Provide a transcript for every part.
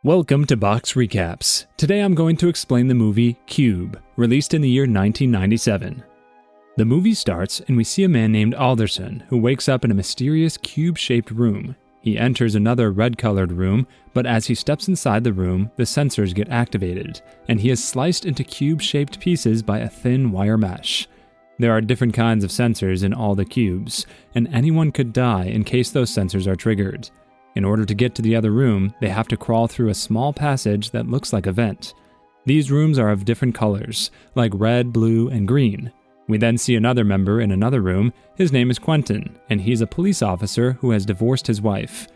Welcome to Box Recaps. Today I'm going to explain the movie Cube, released in the year 1997. The movie starts and we see a man named Alderson who wakes up in a mysterious cube-shaped room. He enters another red-colored room, but as he steps inside the room, the sensors get activated, and he is sliced into cube-shaped pieces by a thin wire mesh. There are different kinds of sensors in all the cubes, and anyone could die in case those sensors are triggered. In order to get to the other room, they have to crawl through a small passage that looks like a vent. These rooms are of different colors, like red, blue, and green. We then see another member in another room. His name is Quentin, and he's a police officer who has divorced his wife.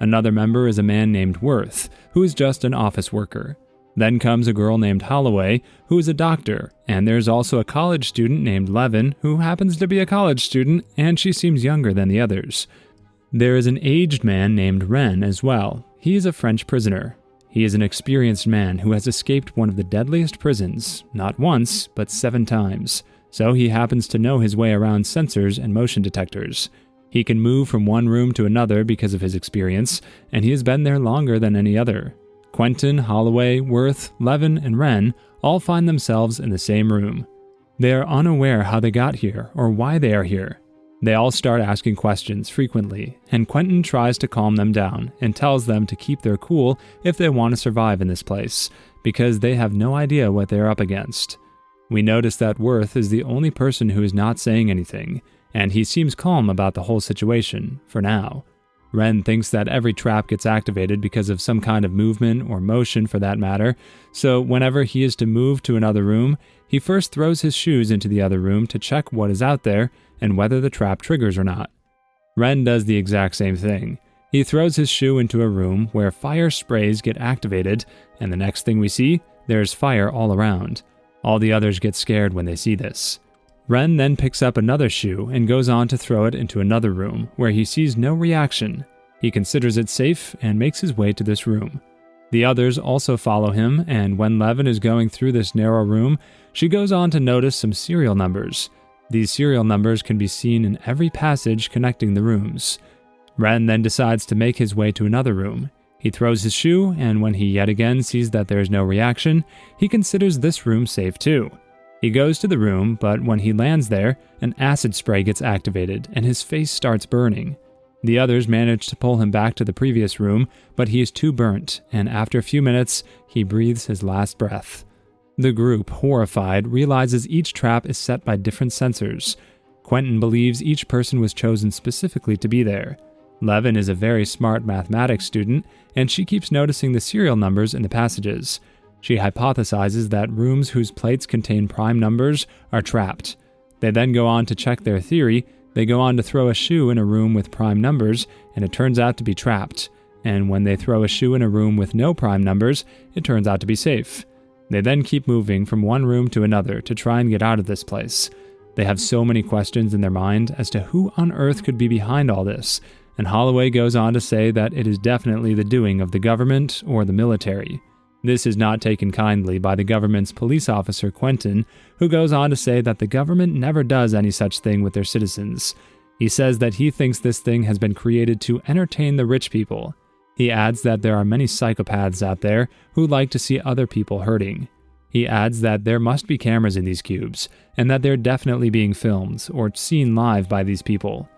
Another member is a man named Worth, who is just an office worker. Then comes a girl named Holloway, who is a doctor, and there's also a college student named Levin, who happens to be a college student, and she seems younger than the others. There is an aged man named Ren as well. He is a French prisoner. He is an experienced man who has escaped one of the deadliest prisons, not once, but 7 times. So he happens to know his way around sensors and motion detectors. He can move from one room to another because of his experience, and he has been there longer than any other. Quentin, Holloway, Worth, Levin, and Ren all find themselves in the same room. They are unaware how they got here or why they are here. They all start asking questions frequently, and Quentin tries to calm them down and tells them to keep their cool if they want to survive in this place, because they have no idea what they're up against. We notice that Worth is the only person who is not saying anything, and he seems calm about the whole situation, for now. Ren thinks that every trap gets activated because of some kind of movement or motion for that matter, so whenever he is to move to another room, he first throws his shoes into the other room to check what is out there and whether the trap triggers or not. Ren does the exact same thing. He throws his shoe into a room where fire sprays get activated, and the next thing we see, there's fire all around. All the others get scared when they see this. Ren then picks up another shoe and goes on to throw it into another room, where he sees no reaction. He considers it safe and makes his way to this room. The others also follow him, and when Levin is going through this narrow room, she goes on to notice some serial numbers. These serial numbers can be seen in every passage connecting the rooms. Ren then decides to make his way to another room. He throws his shoe, and when he yet again sees that there is no reaction, he considers this room safe too. He goes to the room, but when he lands there, an acid spray gets activated and his face starts burning. The others manage to pull him back to the previous room, but he is too burnt, and after a few minutes, he breathes his last breath. The group, horrified, realizes each trap is set by different sensors. Quentin believes each person was chosen specifically to be there. Levin is a very smart mathematics student, and she keeps noticing the serial numbers in the passages. She hypothesizes that rooms whose plates contain prime numbers are trapped. They then go on to check their theory. They go on to throw a shoe in a room with prime numbers, and it turns out to be trapped. And when they throw a shoe in a room with no prime numbers, it turns out to be safe. They then keep moving from one room to another to try and get out of this place. They have so many questions in their mind as to who on earth could be behind all this, and Holloway goes on to say that it is definitely the doing of the government or the military. This is not taken kindly by the government's police officer, Quentin, who goes on to say that the government never does any such thing with their citizens. He says that he thinks this thing has been created to entertain the rich people. He adds that there are many psychopaths out there who like to see other people hurting. He adds that there must be cameras in these cubes, and that they're definitely being filmed or seen live by these people.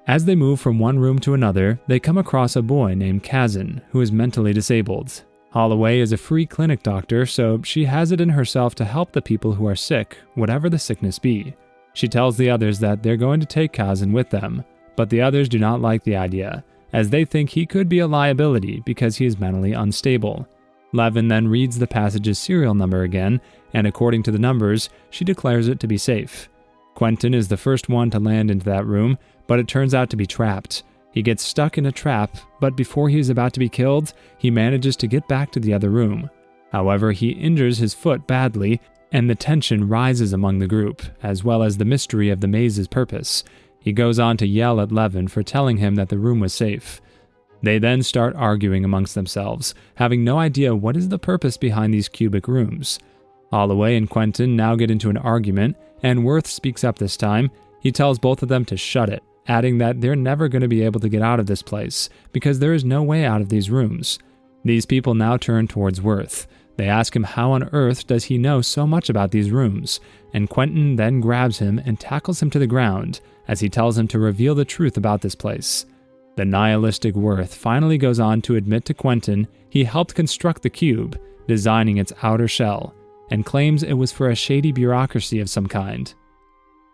As they move from one room to another, they come across a boy named Kazan, who is mentally disabled. Holloway is a free clinic doctor, so she has it in herself to help the people who are sick, whatever the sickness be. She tells the others that they're going to take Kazan with them, but the others do not like the idea, as they think he could be a liability because he is mentally unstable. Levin then reads the passage's serial number again, and according to the numbers, she declares it to be safe. Quentin is the first one to land into that room, but it turns out to be trapped. He gets stuck in a trap, but before he is about to be killed, he manages to get back to the other room. However, he injures his foot badly, and the tension rises among the group, as well as the mystery of the maze's purpose. He goes on to yell at Levin for telling him that the room was safe. They then start arguing amongst themselves, having no idea what is the purpose behind these cubic rooms. Holloway and Quentin now get into an argument, and Worth speaks up this time. He tells both of them to shut it, adding that they're never going to be able to get out of this place because there is no way out of these rooms. These people now turn towards Worth. They ask him how on earth does he know so much about these rooms, and Quentin then grabs him and tackles him to the ground as he tells him to reveal the truth about this place. The nihilistic Worth finally goes on to admit to Quentin he helped construct the cube, designing its outer shell, and claims it was for a shady bureaucracy of some kind.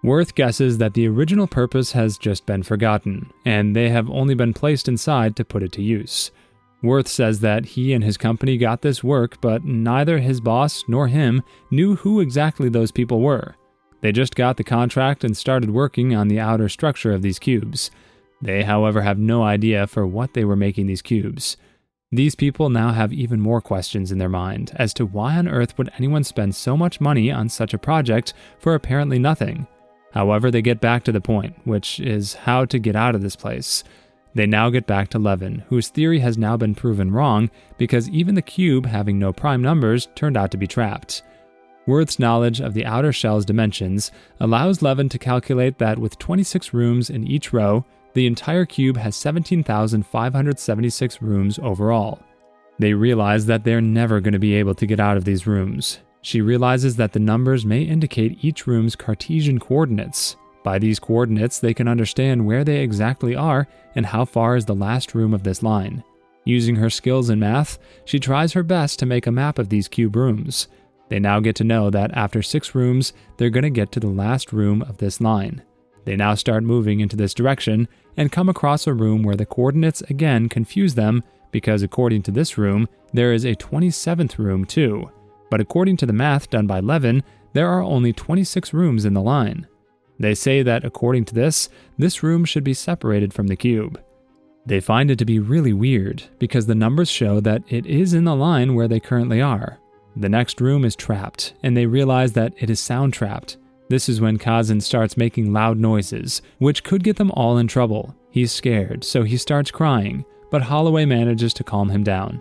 Worth guesses that the original purpose has just been forgotten, and they have only been placed inside to put it to use. Worth says that he and his company got this work, but neither his boss nor him knew who exactly those people were. They just got the contract and started working on the outer structure of these cubes. They, however, have no idea for what they were making these cubes. These people now have even more questions in their mind as to why on earth would anyone spend so much money on such a project for apparently nothing. However, they get back to the point, which is how to get out of this place. They now get back to Levin, whose theory has now been proven wrong because even the cube having no prime numbers turned out to be trapped. Worth's knowledge of the outer shell's dimensions allows Levin to calculate that with 26 rooms in each row, the entire cube has 17,576 rooms overall. They realize that they're never going to be able to get out of these rooms. She realizes that the numbers may indicate each room's Cartesian coordinates. By these coordinates, they can understand where they exactly are and how far is the last room of this line. Using her skills in math, she tries her best to make a map of these cube rooms. They now get to know that after 6 rooms, they're going to get to the last room of this line. They now start moving into this direction and come across a room where the coordinates again confuse them because according to this room, there is a 27th room too. But according to the math done by Levin, there are only 26 rooms in the line. They say that according to this room should be separated from the cube. They find it to be really weird because the numbers show that it is in the line where they currently are. The next room is trapped, and they realize that it is sound trapped. This is when Kazan starts making loud noises, which could get them all in trouble. He's scared, so he starts crying, but Holloway manages to calm him down.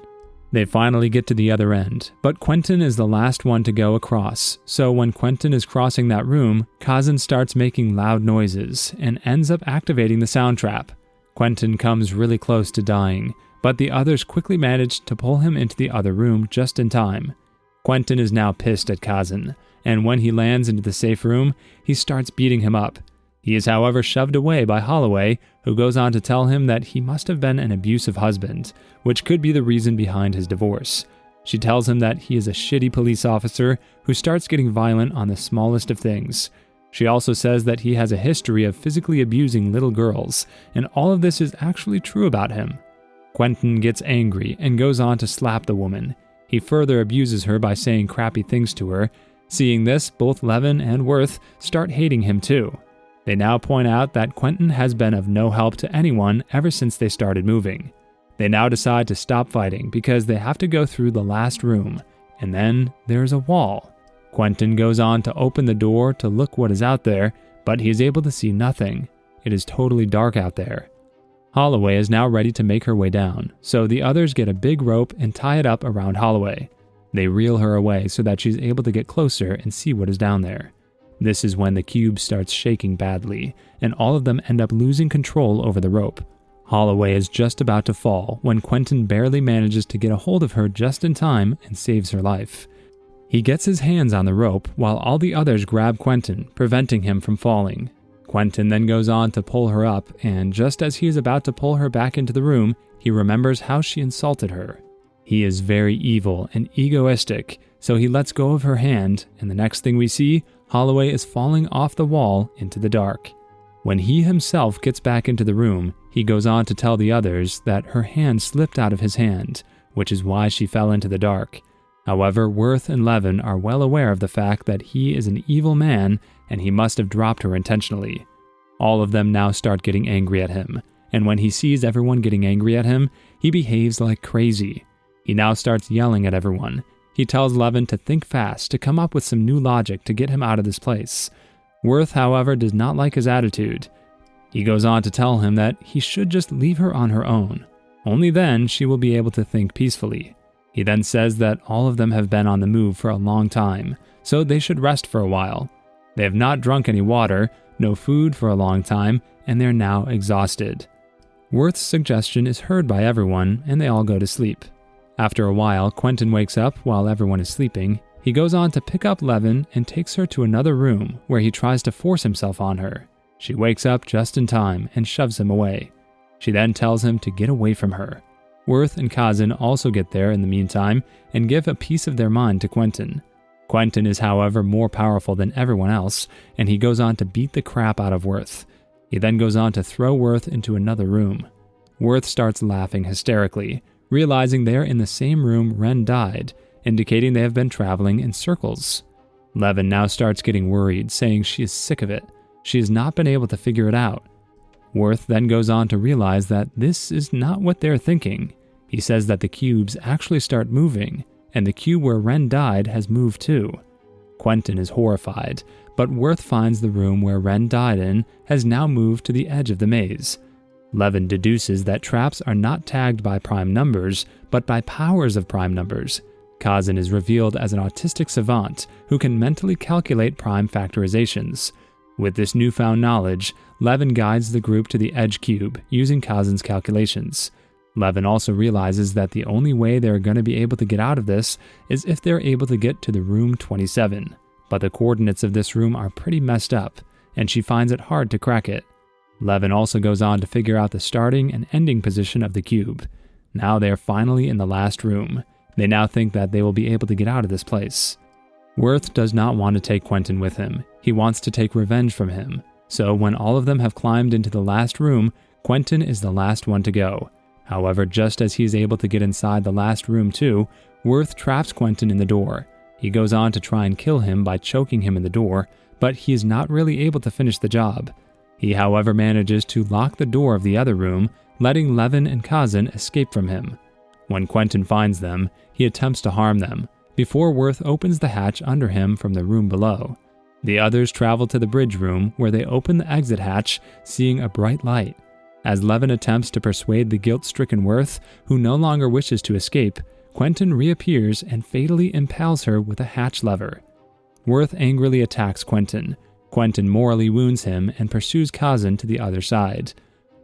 They finally get to the other end, but Quentin is the last one to go across, so when Quentin is crossing that room, Kazan starts making loud noises and ends up activating the sound trap. Quentin comes really close to dying, but the others quickly manage to pull him into the other room just in time. Quentin is now pissed at Kazan, and when he lands into the safe room, he starts beating him up. He is, however, shoved away by Holloway, who goes on to tell him that he must have been an abusive husband, which could be the reason behind his divorce. She tells him that he is a shitty police officer who starts getting violent on the smallest of things. She also says that he has a history of physically abusing little girls, and all of this is actually true about him. Quentin gets angry and goes on to slap the woman. He further abuses her by saying crappy things to her. Seeing this, both Levin and Worth start hating him too. They now point out that Quentin has been of no help to anyone ever since they started moving. They now decide to stop fighting because they have to go through the last room, and then there's a wall. Quentin goes on to open the door to look what is out there, but he is able to see nothing. It is totally dark out there. Holloway is now ready to make her way down, so the others get a big rope and tie it up around Holloway. They reel her away so that she's able to get closer and see what is down there. This is when the cube starts shaking badly, and all of them end up losing control over the rope. Holloway is just about to fall when Quentin barely manages to get a hold of her just in time and saves her life. He gets his hands on the rope while all the others grab Quentin, preventing him from falling. Quentin then goes on to pull her up, and just as he is about to pull her back into the room, he remembers how she insulted her. He is very evil and egoistic, so he lets go of her hand, and the next thing we see, Holloway is falling off the wall into the dark. When he himself gets back into the room, he goes on to tell the others that her hand slipped out of his hand, which is why she fell into the dark. However, Worth and Levin are well aware of the fact that he is an evil man and he must have dropped her intentionally. All of them now start getting angry at him, and when he sees everyone getting angry at him, he behaves like crazy. He now starts yelling at everyone. He tells Levin to think fast, to come up with some new logic to get him out of this place. Worth, however, does not like his attitude. He goes on to tell him that he should just leave her on her own. Only then she will be able to think peacefully. He then says that all of them have been on the move for a long time, so they should rest for a while. They have not drunk any water, no food for a long time, and they're now exhausted. Worth's suggestion is heard by everyone, and they all go to sleep. After a while, Quentin wakes up while everyone is sleeping. He goes on to pick up Levin and takes her to another room where he tries to force himself on her. She wakes up just in time and shoves him away. She then tells him to get away from her. Worth and Kazan also get there in the meantime and give a piece of their mind to Quentin. Quentin is, however, more powerful than everyone else, and he goes on to beat the crap out of Worth. He then goes on to throw Worth into another room. Worth starts laughing hysterically, realizing they are in the same room Ren died, indicating they have been traveling in circles. Levin now starts getting worried, saying she is sick of it. She has not been able to figure it out. Worth then goes on to realize that this is not what they're thinking. He says that the cubes actually start moving, and the cube where Ren died has moved too. Quentin is horrified, but Worth finds the room where Ren died in has now moved to the edge of the maze. Levin deduces that traps are not tagged by prime numbers, but by powers of prime numbers. Kazan is revealed as an autistic savant who can mentally calculate prime factorizations. With this newfound knowledge, Levin guides the group to the edge cube using Kazan's calculations. Levin also realizes that the only way they're going to be able to get out of this is if they're able to get to the room 27, but the coordinates of this room are pretty messed up, and she finds it hard to crack it. Levin also goes on to figure out the starting and ending position of the cube. Now they are finally in the last room. They now think that they will be able to get out of this place. Worth does not want to take Quentin with him. He wants to take revenge from him. So when all of them have climbed into the last room, Quentin is the last one to go. However, just as he is able to get inside the last room too, Worth traps Quentin in the door. He goes on to try and kill him by choking him in the door, but he is not really able to finish the job. He, however, manages to lock the door of the other room, letting Levin and Kazan escape from him. When Quentin finds them, he attempts to harm them, before Worth opens the hatch under him from the room below. The others travel to the bridge room, where they open the exit hatch, seeing a bright light. As Levin attempts to persuade the guilt-stricken Worth, who no longer wishes to escape, Quentin reappears and fatally impales her with a hatch lever. Worth angrily attacks Quentin. Quentin mortally wounds him and pursues Kazan to the other side.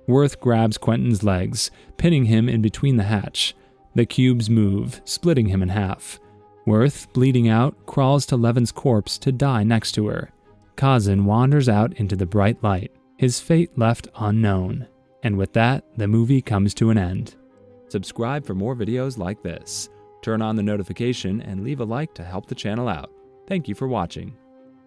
Worth grabs Quentin's legs, pinning him in between the hatch. The cubes move, splitting him in half. Worth, bleeding out, crawls to Levin's corpse to die next to her. Kazan wanders out into the bright light, his fate left unknown. And with that, the movie comes to an end. Subscribe for more videos like this. Turn on the notification and leave a like to help the channel out. Thank you for watching.